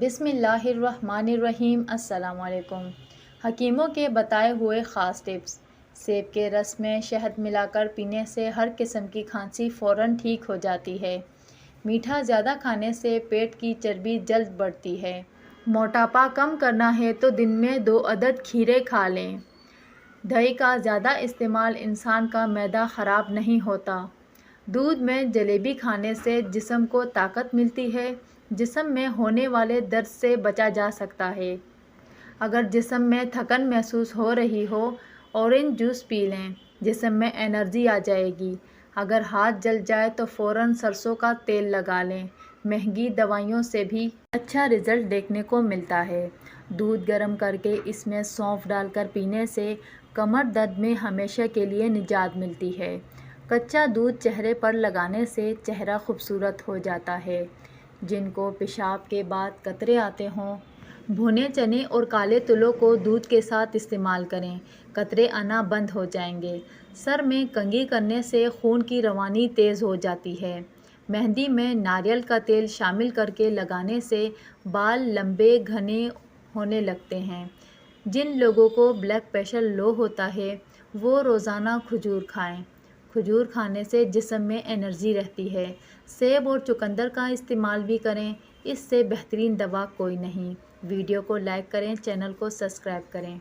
बिस्मिल्लाहिर्रहमानिर्रहीम। अस्सलामुअलैकुम। हकीमों के बताए हुए ख़ास टिप्स। सेब के रस में शहद मिलाकर पीने से हर किस्म की खांसी फ़ौरन ठीक हो जाती है। मीठा ज़्यादा खाने से पेट की चर्बी जल्द बढ़ती है। मोटापा कम करना है तो दिन में 2 अदद खीरे खा लें। दही का ज़्यादा इस्तेमाल इंसान का मैदा ख़राब नहीं होता। दूध में जलेबी खाने से जिस्म को ताकत मिलती है। जिस्म में होने वाले दर्द से बचा जा सकता है। अगर जिस्म में थकन महसूस हो रही हो, ऑरेंज जूस पी लें, जिस्म में एनर्जी आ जाएगी। अगर हाथ जल जाए तो फ़ौरन सरसों का तेल लगा लें। महंगी दवाइयों से भी अच्छा रिज़ल्ट देखने को मिलता है। दूध गर्म करके इसमें सौंफ डालकर पीने से कमर दर्द में हमेशा के लिए निजात मिलती है। कच्चा दूध चेहरे पर लगाने से चेहरा खूबसूरत हो जाता है। जिनको पेशाब के बाद कतरे आते हों, भुने चने और काले तिलों को दूध के साथ इस्तेमाल करें, कतरे आना बंद हो जाएंगे। सर में कंघी करने से खून की रवानी तेज़ हो जाती है। मेहंदी में नारियल का तेल शामिल करके लगाने से बाल लंबे घने होने लगते हैं। जिन लोगों को ब्लड प्रेशर लो होता है वो रोज़ाना खजूर खाएं। खजूर खाने से जिस्म में एनर्जी रहती है। सेब और चुकंदर का इस्तेमाल भी करें, इससे बेहतरीन दवा कोई नहीं। वीडियो को लाइक करें, चैनल को सब्सक्राइब करें।